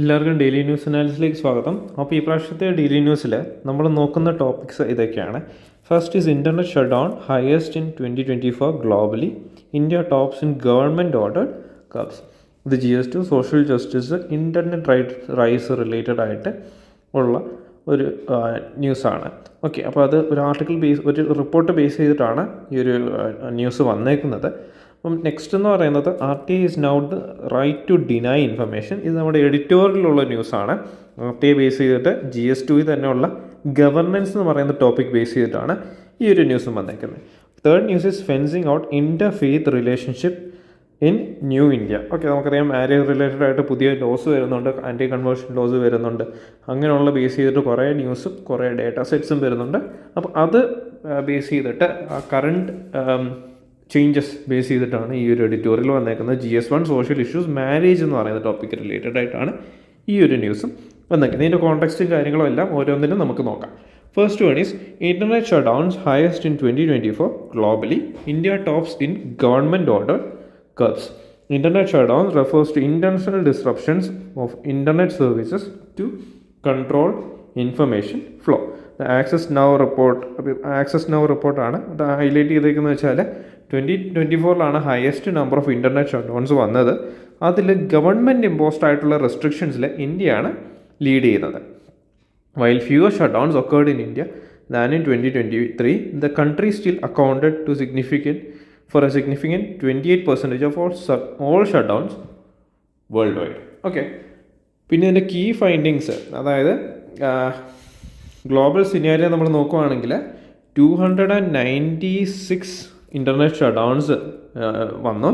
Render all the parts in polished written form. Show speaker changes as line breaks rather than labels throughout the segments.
എല്ലാവർക്കും daily news അനാലിസിലേക്ക് സ്വാഗതം. അപ്പോൾ ഈ പ്രാവശ്യത്തെ ഡെയിലി ന്യൂസിൽ നമ്മൾ നോക്കുന്ന ടോപ്പിക്സ് ഇതൊക്കെയാണ്. First is internet shut down highest in 2024 globally. India tops in government order cubs. ഇത് GS2 social justice internet rights related ആയിട്ട് ഉള്ള ഒരു ന്യൂസാണ്. ഓക്കെ, അപ്പോൾ അത് ഒരു റിപ്പോർട്ട് ബേസ് ചെയ്തിട്ടാണ് ഈ ഒരു ന്യൂസ് വന്നേക്കുന്നത്. അപ്പം നെക്സ്റ്റ് എന്ന് പറയുന്നത് RTI is now the right to deny information. ഇത് നമ്മുടെ എഡിറ്റോറിയലുള്ള ന്യൂസാണ്. RTI ബേസ് ചെയ്തിട്ട് GS2 തന്നെയുള്ള ഗവർണൻസ് എന്ന് പറയുന്ന ടോപ്പിക് ബേസ് ചെയ്തിട്ടാണ് ഈ ഒരു ന്യൂസും വന്നേക്കുന്നത്. Third news is fencing out inter faith relationship in new India. Okay, നമുക്കറിയാം മാരേജ് റിലേറ്റഡ് ആയിട്ട് പുതിയ ലോസ് വരുന്നുണ്ട്, ആൻറ്റി കൺവേർഷൻ ലോസ് വരുന്നുണ്ട്. അങ്ങനെയുള്ള ബേസ് ചെയ്തിട്ട് കുറേ ന്യൂസും കുറേ ഡേറ്റാ സെറ്റ്സും വരുന്നുണ്ട്. അപ്പോൾ അത് ബേസ് ചെയ്തിട്ട് കറണ്ട് ചേഞ്ചസ് ബേസ് ചെയ്തിട്ടാണ് ഈ ഒരു എഡിറ്റോറിയൽ വന്നേക്കുന്നത്. GS1 സോഷ്യൽ ഇഷ്യൂസ് മാരേജ് എന്ന് പറയുന്ന ടോപ്പിക്ക് റിലേറ്റഡ് ആയിട്ടാണ് ഈ ഒരു ന്യൂസും വന്നേക്കുന്നത്. ഇതിൻ്റെ കോൺടെക്സ്റ്റും കാര്യങ്ങളും എല്ലാം ഓരോന്നിനും നമുക്ക് നോക്കാം. First one is internet shutdowns highest in 2024 globally. India tops in government order curbs. Internet shutdown refers to intentional disruptions of internet services to control information flow. The Access Now report ആണ് അത് highlight ചെയ്തേക്കുന്നത് വെച്ചാൽ 2024 highest number of internet shutdowns വന്നത്. അതിൽ government imposed ആയിട്ടുള്ള റെസ്ട്രിക്ഷൻസിൽ ഇന്ത്യയാണ് lead ചെയ്യുന്നത്. While fewer shutdowns occurred in India than in 2023, the country still accounted for a significant 28% of all shutdowns worldwide. Okay, പിന്നെ ഇതിൻ്റെ കീ ഫൈൻഡിങ്സ്, അതായത് global scenario നമ്മൾ നോക്കുകയാണെങ്കിൽ 296 ഇൻ്റർനെറ്റ് ഷട്ട് ഡൗൺസ് വന്നു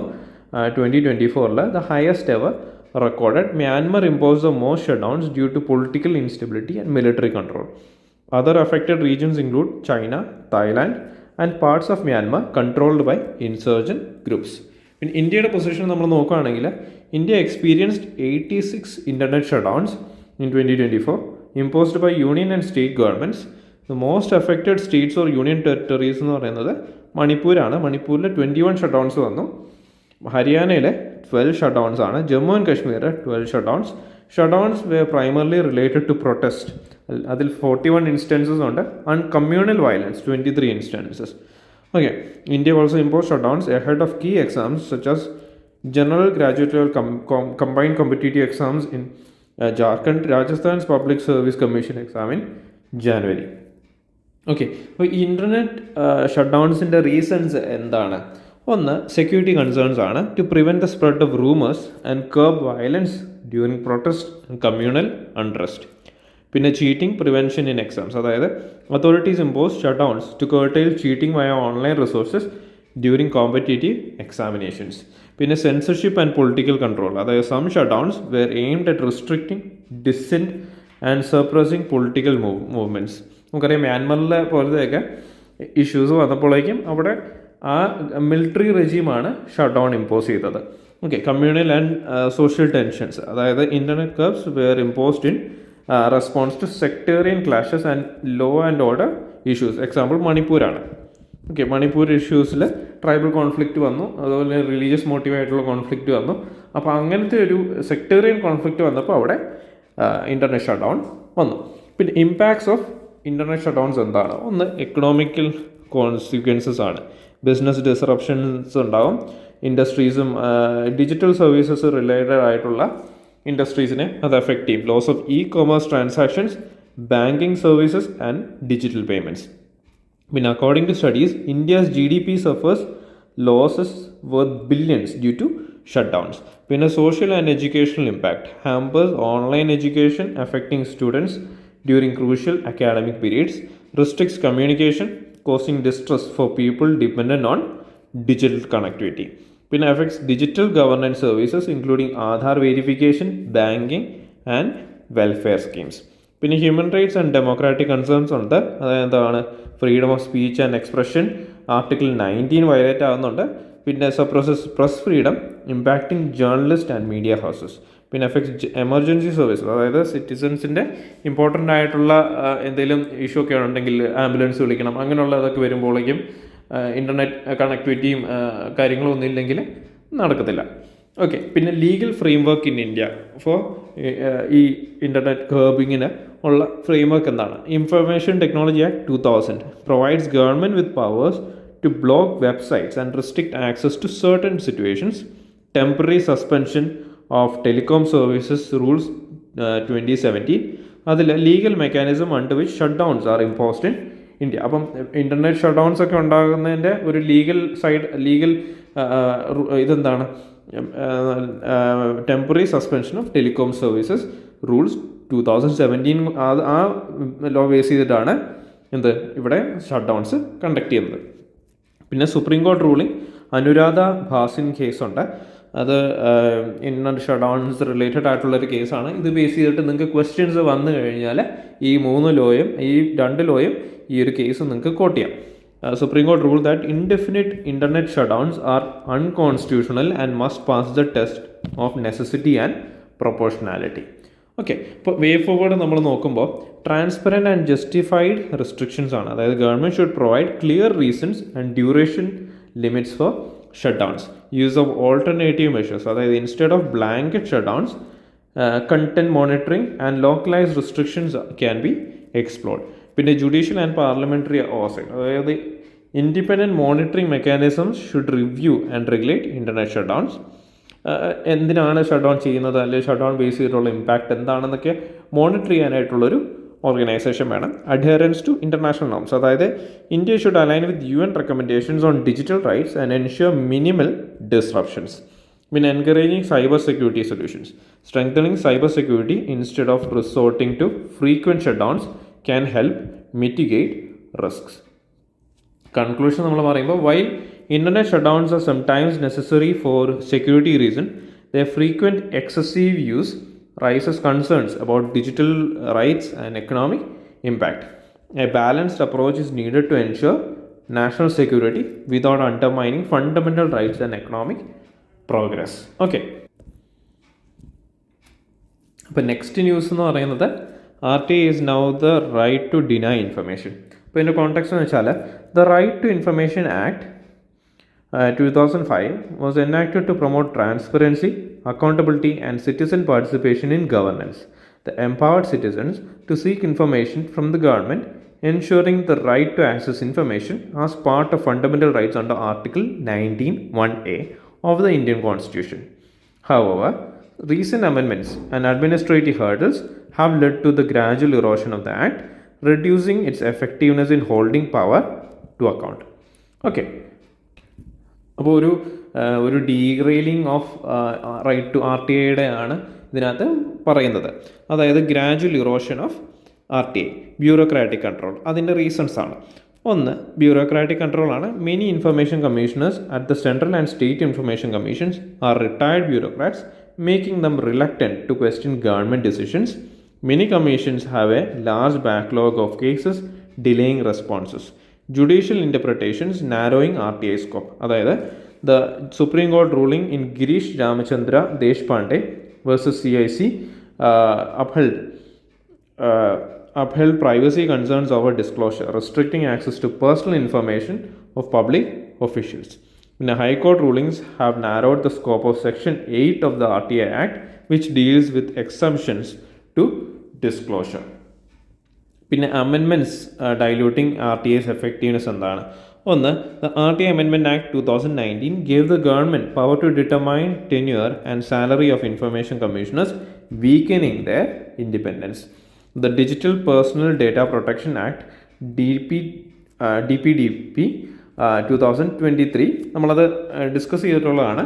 2024. The highest ever recorded. Myanmar imposed the most shutdowns due to political instability and military control. Other affected regions include China, Thailand and parts of Myanmar controlled by insurgent groups. In ഇന്ത്യയുടെ position നമ്മൾ നോക്കുകയാണെങ്കിൽ India experienced 86 internet shutdowns in 2024 imposed by union and state governments. The most affected states or union territories എന്ന് പറയുന്നത് മണിപ്പൂരാണ്. മണിപ്പൂരിൽ 21 shut downs വന്നു. ഹരിയാനയിൽ 12 shutdowns ആണ്. Jammu and Kashmir 12 shutdowns. Shutdowns were primarily related to protest. അതിൽ 41 instances ഉണ്ട്. And communal violence 23 instances. Okay, India also impose shutdowns ahead of key exams such as general graduate level combined competitive exams in Jharkhand, Rajasthan's Public Service Commission exam in January. Okay, അപ്പോൾ internet ഷട്ട് ഡൗൺസിൻ്റെ reasons എന്താണ്? ഒന്ന്, security concerns ആണ്. To prevent the spread of rumours and curb violence during protest and communal unrest. പിന്നെ cheating prevention in exams, അതായത് authorities impose shutdowns to curtail cheating via online resources during competitive examinations. പിന്നെ censorship and political control, അതായത് some shutdowns were aimed at restricting dissent and suppressing political movements. നമുക്കറിയാം മ്യാൻമറിലെ പോലത്തെയൊക്കെ issues വന്നപ്പോഴേക്കും അവിടെ ആ military റെജീമാണ് shutdown impose ചെയ്തത്. Okay, communal and social tensions, അതായത് internet curbs were imposed in response to sectarian clashes and law and order issues. Example മണിപ്പൂരാണ്. ഓക്കെ, മണിപ്പൂർ ഇഷ്യൂസിൽ ട്രൈബൽ കോൺഫ്ലിക്റ്റ് വന്നു, അതുപോലെ റിലീജിയസ് മോട്ടീവായിട്ടുള്ള കോൺഫ്ലിക്റ്റ് വന്നു. അപ്പോൾ അങ്ങനത്തെ ഒരു സെക്ടേറിയൻ കോൺഫ്ലിക്റ്റ് വന്നപ്പോൾ അവിടെ ഇൻ്റർനെറ്റ് ഷട്ട് ഡൗൺ വന്നു. പിന്നെ impacts of internet shutdowns എന്താണ്? ഒന്ന്, എക്കണോമിക്കൽ കോൺസിക്വൻസസ് ആണ്. ബിസിനസ് ഡിസ്റപ്ഷൻസ് ഉണ്ടാകും. ഇൻഡസ്ട്രീസും ഡിജിറ്റൽ സർവീസസ് റിലേറ്റഡ് ആയിട്ടുള്ള ഇൻഡസ്ട്രീസിനെ അത് എഫക്റ്റ് ചെയ്യും. Loss of e-commerce transactions, banking services and digital payments. പിന്നെ according to studies India's GDP suffers losses worth billions due to shutdowns. പിന്നെ social and educational impact hampers online education affecting students during crucial academic periods, restricts communication, causing distress for people dependent on digital connectivity. പിന്നെ affects digital governance services including Aadhaar verification, banking and welfare schemes. പിന്നെ human rights and democratic concerns ഉണ്ട്. അതായത് എന്താണ്? Freedom of speech and expression article 19 violate ആകുന്നുണ്ട്. പിന്നെ suppresses press freedom, impacting journalist and media houses. പിന്നെ effects emergency services, അതായത് സിറ്റിസൺസിൻ്റെ important ആയിട്ടുള്ള എന്തെങ്കിലും ഇഷ്യൂ ഒക്കെ ഉണ്ടെങ്കിൽ ആംബുലൻസ് വിളിക്കണം, അങ്ങനെയുള്ളതൊക്കെ വരുമ്പോഴേക്കും ഇൻ്റർനെറ്റ് കണക്ടിവിറ്റിയും കാര്യങ്ങളും ഒന്നും ഇല്ലെങ്കിൽ നടക്കത്തില്ല. ഓക്കെ, പിന്നെ legal frame work in India for ഈ ഇൻ്റർനെറ്റ് കർബിങ്ങിന് ഉള്ള ഫ്രെയിംവർക്ക് എന്താണ്? Information technology act 2000 provides government with powers to block websites and restrict access to certain situations. Temporary suspension of telecom services rules 2017. അതിൽ legal mechanism under which shutdowns are imposed in India. അപ്പം internet shutdowns ഒക്കെ ഉണ്ടാകുന്നതിൻ്റെ ഒരു legal ഇതെന്താണ്? Temporary suspension of telecom services rules 2017 ആ law base ചെയ്തിട്ടാണ് ഇവിടെ shut downs conduct ചെയ്യുന്നത്. പിന്നെ സുപ്രീം കോടതി റൂളിംഗ് അനുരാധ ഭാസിൻ കേസുണ്ട്. അത് ഇൻ്റർനെറ്റ് ഷട്ട് ഡൗൺസ് റിലേറ്റഡ് ആയിട്ടുള്ളൊരു കേസാണ്. ഇത് ബേസ് ചെയ്തിട്ട് നിങ്ങൾക്ക് ക്വസ്റ്റ്യൻസ് വന്നു കഴിഞ്ഞാൽ ഈ 2 ലോയും ഈ ഒരു കേസ് നിങ്ങൾക്ക് കോട്ട് ചെയ്യാം. സുപ്രീം കോടതി rule that indefinite internet shutdowns are unconstitutional and must pass the test of necessity and proportionality. Okay, ഇപ്പോൾ വേ ഫോർവേഡ് നമ്മൾ നോക്കുമ്പോൾ ട്രാൻസ്പെറൻറ്റ് ആൻഡ് ജസ്റ്റിഫൈഡ് റെസ്ട്രിക്ഷൻസ് ആണ്. അതായത് government should provide clear reasons and duration limits for shutdowns. Use of alternative measures, അതായത് instead of blanket shutdowns content monitoring and localised restrictions can be explored. പിന്നെ judicial and parliamentary oversight, അതായത് independent monitoring mechanisms should review and regulate internet shutdowns. എന്തിനാണ് shutdown ചെയ്യുന്നത്, അല്ലെങ്കിൽ shutdown base ചെയ്തിട്ടുള്ള impact എന്താണെന്നൊക്കെ monitor ചെയ്യാനായിട്ടുള്ളൊരു organisation വേണം. Adherence to international norms, അതായത് India should align with UN recommendations on digital rights and ensure minimal disruptions. പിന്നെ encouraging cyber security solutions. Strengthening cyber security instead of resorting to frequent shutdowns can help mitigate risks. Conclusion നമ്മൾ പറയുമ്പോൾ, while internet shutdowns are sometimes necessary for security reasons, their frequent excessive use raises concerns about digital rights and economic impact. A balanced approach is needed to ensure national security without undermining fundamental rights and economic progress. Okay. അപ്പോൾ next news എന്ന് പറയുന്നത് RTA is now the right to deny information. അപ്പോൾ ഇതിൻ്റെ context എന്ന് വെച്ചാൽ the right to information act 2005 was enacted to promote transparency, accountability and citizen participation in governance. The empowered citizens to seek information from the government, ensuring the right to access information as part of fundamental rights under Article 19(1)(a) of the Indian Constitution. However, recent amendments and administrative hurdles have led to the gradual erosion of the Act, reducing its effectiveness in holding power to account. Okay. അപ്പോൾ ഒരു derailing of right to RTA ആണ് ഇതിനകത്ത് പറയുന്നത്. അതായത് gradual erosion of RTA, bureaucratic control. അതിൻ്റെ reasons ആണ്. ഒന്ന്, bureaucratic control ആണ്. Many information commissioners at the central and state information commissions are retired bureaucrats, making them reluctant to question government decisions. Many commissions have a large backlog of cases delaying responses. Judicial interpretations narrowing RTA scope. അതായത് the Supreme Court ruling in Girish Ramachandra Deshpande versus CIC upheld privacy concerns over disclosure, restricting access to personal information of public officials. In High Court rulings have narrowed the scope of Section 8 of the RTA Act, which deals with exemptions to disclosure. പിന്നെ amendments diluting RTA's effectiveness എന്താണ്? ഒന്ന്, the RTA Amendment Act 2019 gave the government power to determine tenure and salary of information commissioners, weakening their independence. The Digital Personal Data Protection Act DPDP 2023 നമ്മളത് discuss ചെയ്തിട്ടുള്ളതാണ്.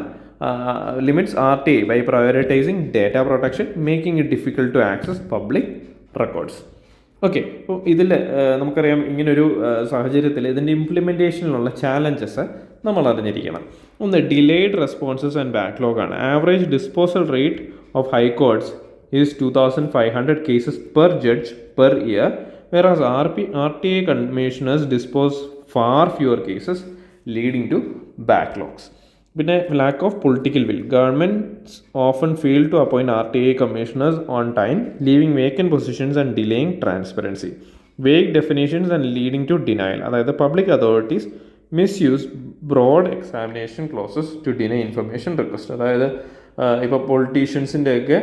limits RTA by prioritizing data protection, making it difficult to access public records. Okay, അപ്പോൾ ഇതിൽ നമുക്കറിയാം ഇങ്ങനൊരു സാഹചര്യത്തിൽ ഇതിൻ്റെ ഇംപ്ലിമെൻറ്റേഷനിലുള്ള challenges നമ്മൾ അറിഞ്ഞിരിക്കണം. ഒന്ന്, ഡിലേഡ് റെസ്പോൺസസ് ആൻഡ് ബാക്ക്ലോഗാണ്. Average disposal rate of high courts is 2500 cases per judge per year, whereas RTA commissioners dispose far fewer cases, leading to backlogs. പിന്നെ lack of political will. Governments often fail to appoint RTA commissioners on time, leaving vacant positions and delaying transparency. Vague definitions and leading to denial. അതായത് public authorities misuse broad examination clauses to deny information request. അതായത് ഇപ്പോൾ പൊളിറ്റീഷ്യൻസിൻ്റെയൊക്കെ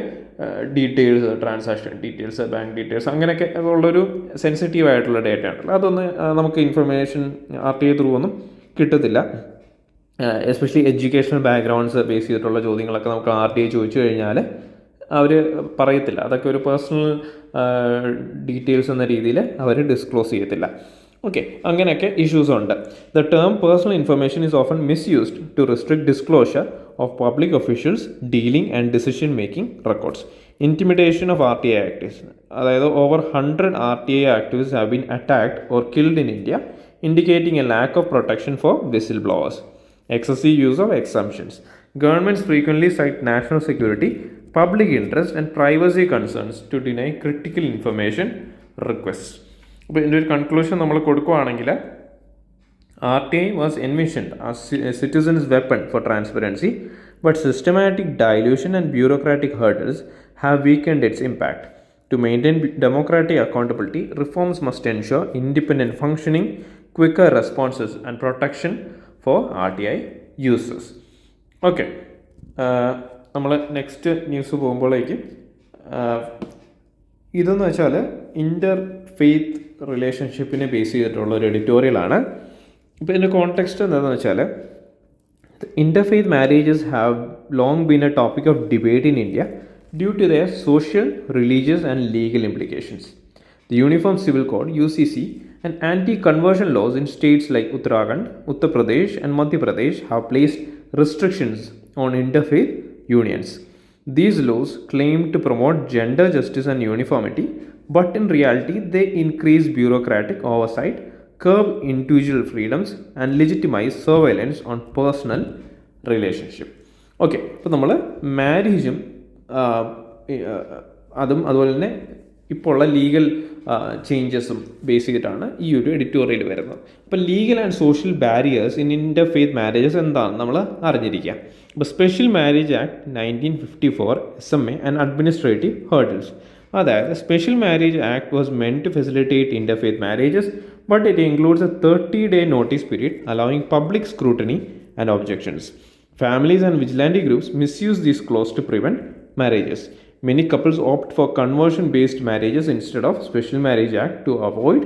details, transaction details, bank details, അങ്ങനെയൊക്കെ ഉള്ളൊരു sensitive ആയിട്ടുള്ള data ഉണ്ടല്ലോ, അതൊന്ന് നമുക്ക് ഇൻഫർമേഷൻ RTI ത്രൂ ഒന്നും കിട്ടത്തില്ല. എസ്പെഷ്യലി എഡ്യൂക്കേഷണൽ ബാക്ക്ഗ്രൗണ്ട്സ് ബേസ് ചെയ്തിട്ടുള്ള ചോദ്യങ്ങളൊക്കെ നമുക്ക് RTI ചോദിച്ചു കഴിഞ്ഞാൽ അവർ പറയത്തില്ല. അതൊക്കെ ഒരു പേഴ്സണൽ ഡീറ്റെയിൽസ് എന്ന രീതിയിൽ അവർ ഡിസ്ക്ലോസ് ചെയ്യത്തില്ല. ഓക്കെ, അങ്ങനെയൊക്കെ ഇഷ്യൂസ് ഉണ്ട്. The term personal information is often misused to restrict disclosure of public officials dealing and decision making records. Intimidation of RTI activist, അതായത് over 100 RTI activist have been attacked or killed in India, indicating a lack of protection for whistleblowers. Excessive use of exemptions. Governments frequently cite national security, public interest and privacy concerns to deny critical information requests. അപ്പോൾ ഇതിൻ്റെ ഒരു conclusion നമ്മൾ കൊടുക്കുകയാണെങ്കിൽ, RTI was envisioned as a citizen's weapon for transparency, but systematic dilution and bureaucratic hurdles have weakened its impact. To maintain democratic accountability, reforms must ensure independent functioning, quicker responses and protection for RTI users. Okay, നമ്മൾ next news പോകുമ്പോഴേക്ക് ഇതെന്ന് വെച്ചാൽ ഇൻ്റർ faith റിലേഷൻഷിപ്പിനെ base ചെയ്തിട്ടുള്ള ഒരു എഡിറ്റോറിയലാണ്. ഇപ്പോൾ ഇതിൻ്റെ context എന്താണെന്ന് വെച്ചാൽ, interfaith marriages have long been a topic of debate in India due to their social, religious and legal implications. The Uniform Civil Code (UCC) and anti-conversion laws in states like Uttarakhand, Uttar Pradesh and Madhya Pradesh have placed restrictions on interfaith unions. These laws claim to promote gender justice and uniformity, but in reality they increase bureaucratic oversight, curb individual freedoms and legitimize surveillance on personal relationship. Okay, ഇപ്പോൾ നമ്മൾ മാരേജും അതുപോലെ തന്നെ ഇപ്പോൾ ഉള്ള legal ചേഞ്ചസും base ചെയ്തിട്ടാണ് ഈ ഒരു editorial വരുന്നത്. അപ്പോൾ legal and social barriers in interfaith marriages എന്താണെന്ന് നമ്മൾ അറിഞ്ഞിരിക്കുക. ഇപ്പോൾ special marriage act 1954 SMA and administrative hurdles. അതായത് special marriage act was meant to facilitate interfaith marriages, but it includes a 30-day notice period allowing public scrutiny and objections. Families and vigilante groups misuse this clause to prevent marriages. Many couples opt for conversion-based marriages instead of Special Marriage Act to avoid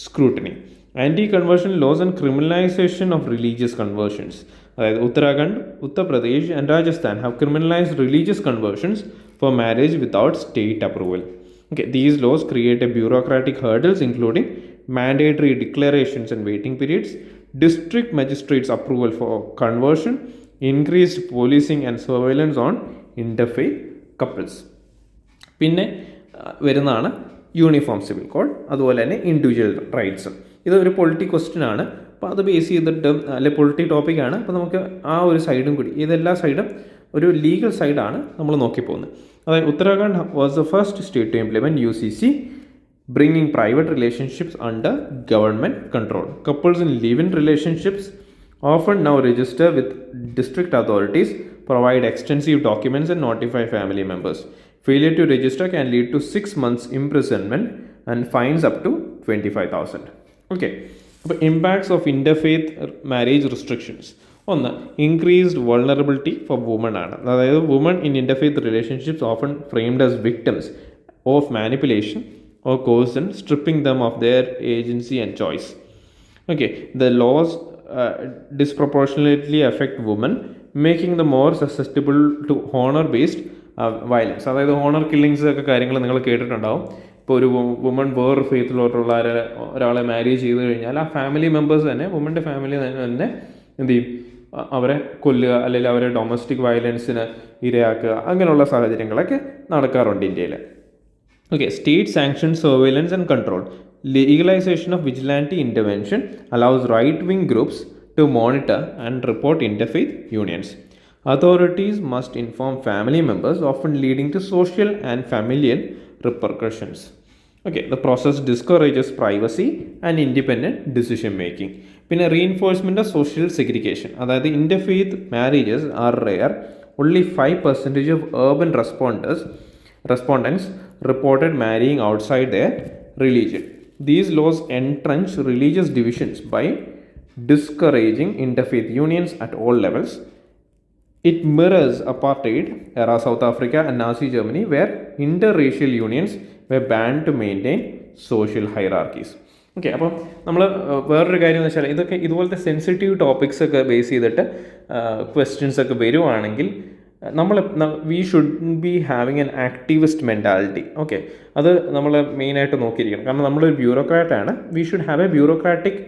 scrutiny. Anti-conversion laws and criminalization of religious conversions. Uttarakhand, Uttar Pradesh and Rajasthan have criminalized religious conversions for marriage without state approval. Okay, these laws create a bureaucratic hurdles including mandatory declarations and waiting periods, district magistrates approval for conversion, increased policing and surveillance on interfaith couples. പിന്നെ വരുന്നതാണ് uniform civil code, അതുപോലെ തന്നെ individual rights. ഇതൊരു politic question ആണ്. അപ്പോൾ അത് base ചെയ്തിട്ട് അല്ലെ പൊളിറ്റിക് ടോപ്പിക്കാണ്. അപ്പോൾ നമുക്ക് ആ ഒരു സൈഡും കൂടി, ഇതെല്ലാ സൈഡും ഒരു ലീഗൽ സൈഡാണ് നമ്മൾ നോക്കിപ്പോകുന്നത്. അതായത് Uttarakhand was the first state to implement UCC, bringing private relationships under government control. Couples in live-in relationships often now register with district authorities, provide extensive documents and notify family members. Failure to register can lead to 6 months imprisonment and fines up to 25,000. Okay, അപ്പോൾ impacts of interfaith marriage restrictions. ഒന്ന്, increased vulnerability for women ആണ്. അതായത് women in interfaith relationships often framed as victims of manipulation or coercion, stripping them of their agency and choice. Okay, the laws disproportionately affect women, making them more susceptible to honor-based violence. അതായത് honour killings ഒക്കെ കാര്യങ്ങൾ നിങ്ങൾ കേട്ടിട്ടുണ്ടാവും. ഇപ്പോൾ ഒരു woman വേറെ ഫെയ്ത്തിലോട്ടുള്ള ഒരാളെ marriage ചെയ്ത് കഴിഞ്ഞാൽ ആ ഫാമിലി മെമ്പേഴ്സ് തന്നെ, വുമൻ്റെ ഫാമിലി തന്നെ എന്ത് ചെയ്യും, അവരെ കൊല്ലുക, അല്ലെങ്കിൽ അവരെ ഡൊമസ്റ്റിക് വയലൻസിന് ഇരയാക്കുക, അങ്ങനെയുള്ള സാഹചര്യങ്ങളൊക്കെ നടക്കാറുണ്ട് ഇന്ത്യയിൽ. Okay, state sanctioned surveillance and control. Legalization of vigilante intervention allows right-wing groups to monitor and report interfaith unions. Authorities must inform family members, often leading to social and familial repercussions. Okay, the process discourages privacy and independent decision making. പിന്നെ reinforcement of social segregation. അതായത് interfaith marriages are rare. Only 5% of urban respondents reported marrying outside their religion. These laws entrench religious divisions by discouraging interfaith unions at all levels. It mirrors apartheid, era South Africa and Nazi Germany, where interracial unions were banned to maintain social hierarchies. Okay, അപ്പം നമ്മൾ വേറൊരു കാര്യം എന്ന് വെച്ചാൽ ഇതൊക്കെ ഇതുപോലത്തെ sensitive topics ഒക്കെ base ചെയ്തിട്ട് ക്വസ്റ്റ്യൻസ് ഒക്കെ വരുവാണെങ്കിൽ നമ്മൾ we should be having an activist mentality. Okay, അത് നമ്മൾ മെയിനായിട്ട് നോക്കിയിരിക്കണം. കാരണം നമ്മളൊരു ബ്യൂറോക്രാറ്റാണ്. We should have a bureaucratic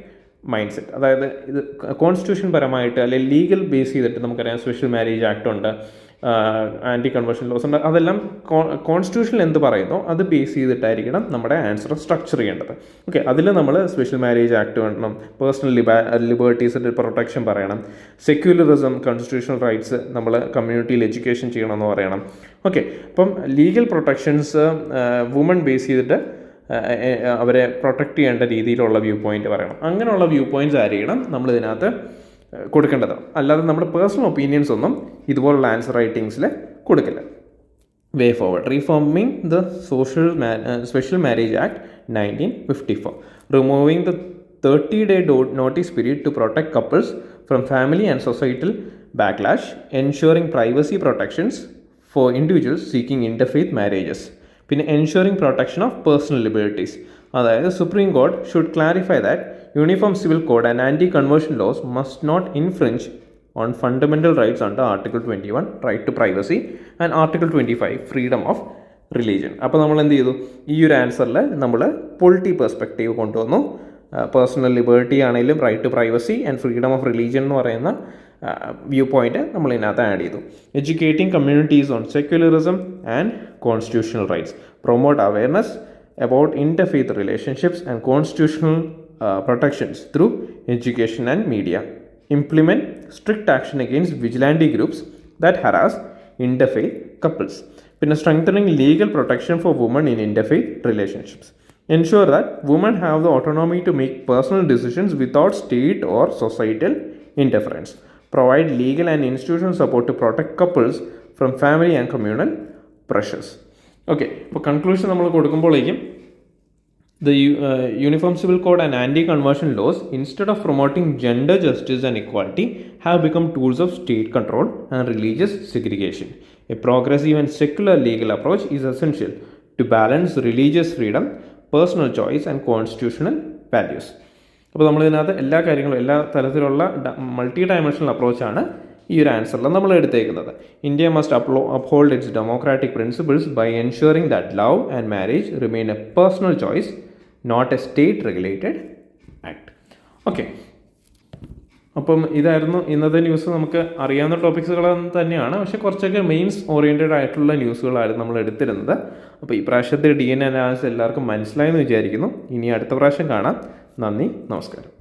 mindset. അതായത് ഇത് കോൺസ്റ്റിറ്റ്യൂഷൻ പരമായിട്ട് അല്ലെങ്കിൽ ലീഗൽ ബേസ് ചെയ്തിട്ട് നമുക്കറിയാം സ്പെഷ്യൽ മാരേജ് ആക്ട് ഉണ്ട്, ആൻറ്റി കൺവേർഷൻ ലോസ് ഉണ്ട്. അതെല്ലാം കോൺസ്റ്റിറ്റ്യൂഷനിൽ എന്ത് പറയുന്നോ അത് ബേസ് ചെയ്തിട്ടായിരിക്കണം നമ്മുടെ ആൻസർ സ്ട്രക്ചർ ചെയ്യേണ്ടത്. ഓക്കെ, അതിൽ നമ്മൾ സ്പെഷ്യൽ മാരേജ് ആക്ട് വേണം, പേഴ്സണൽ ലിബർട്ടീസിൻ്റെ പ്രൊട്ടക്ഷൻ പറയണം, സെക്യുലറിസം, കോൺസ്റ്റിറ്റ്യൂഷണൽ റൈറ്റ്സ് നമ്മൾ കമ്മ്യൂണിറ്റിയിൽ എഡ്യൂക്കേഷൻ ചെയ്യണമെന്ന് പറയണം. ഓക്കെ, അപ്പം ലീഗൽ പ്രൊട്ടക്ഷൻസ് വുമൺ ബേസ് ചെയ്തിട്ട് അവരെ പ്രൊട്ടക്റ്റ് ചെയ്യേണ്ട രീതിയിലുള്ള വ്യൂ പോയിന്റ് പറയണം. അങ്ങനെയുള്ള വ്യൂ പോയിന്റ്സ് ആയിരിക്കണം നമ്മൾ ഇതിനകത്ത് കൊടുക്കേണ്ടത്. അല്ലാതെ നമ്മുടെ പേഴ്സണൽ ഒപ്പീനിയൻസ് ഒന്നും ഇതുപോലുള്ള ആൻസർ റൈറ്റിങ്സിൽ കൊടുക്കില്ല. വേ forward: reforming the special marriage act 1954, removing the 30-day notice period to protect couples from family and societal backlash, ensuring privacy protections for individuals seeking interfaith marriages. പിന്നെ ensuring protection of personal liberties, അതായത് Supreme Court should clarify that uniform civil code and anti conversion laws must not infringe on fundamental rights under article 21 right to privacy and article 25 freedom of religion. അപ്പോൾ നമ്മൾ എന്ത് ചെയ്തു? ഈ ഒരു ആൻസറിൽ നമ്മൾ polity perspective കൊണ്ടുവന്നു. പേഴ്സണൽ ലിബർട്ടി ആണെങ്കിലും right to privacy and freedom of religion എന്ന് പറയുന്ന വ്യൂ പോയിന്റ് നമ്മൾ ഇതിനകത്ത് ആഡ് ചെയ്തു. Educating communities on secularism and constitutional rights, promote awareness about interfaith relationships and constitutional protections through education and media, implement strict action against vigilante groups that harass interfaith couples. പിന്നെ strengthening legal protection for women in interfaith relationships, ensure that women have the autonomy to make personal decisions without state or societal interference, provide legal and institutional support to protect couples from family and communal pressures. Okay, ഇപ്പോൾ conclusion നമ്മൾ കൊടുക്കുമ്പോഴേക്കും the Uniform Civil Code and anti-conversion laws, instead of promoting gender justice and equality, have become tools of state control and religious segregation. A progressive and secular legal approach is essential to balance religious freedom, personal choice and constitutional values. അപ്പോൾ നമ്മളിതിനകത്ത് എല്ലാ കാര്യങ്ങളും എല്ലാ തരത്തിലുള്ള multi dimensional അപ്രോച്ചാണ് ഈ ഒരു ആൻസറിൽ നമ്മൾ എടുത്തേക്കുന്നത്. India must uphold its democratic principles by ensuring that love and marriage remain a personal choice, not a state regulated act. Okay, അപ്പം ഇതായിരുന്നു ഇന്നത്തെ ന്യൂസ്. നമുക്ക് അറിയാവുന്ന ടോപ്പിക്സുകൾ തന്നെയാണ്, പക്ഷേ കുറച്ചൊക്കെ മെയിൻസ് ഓറിയൻറ്റഡ് ആയിട്ടുള്ള ന്യൂസുകളായിരുന്നു നമ്മൾ എടുത്തിരുന്നത്. അപ്പോൾ ഈ പ്രാവശ്യത്തെ DNA അനാലിസിസ് എല്ലാവർക്കും മനസ്സിലായെന്ന് വിചാരിക്കുന്നു. ഇനി അടുത്ത പ്രാവശ്യം കാണാം. നന്ദി, നമസ്കാരം.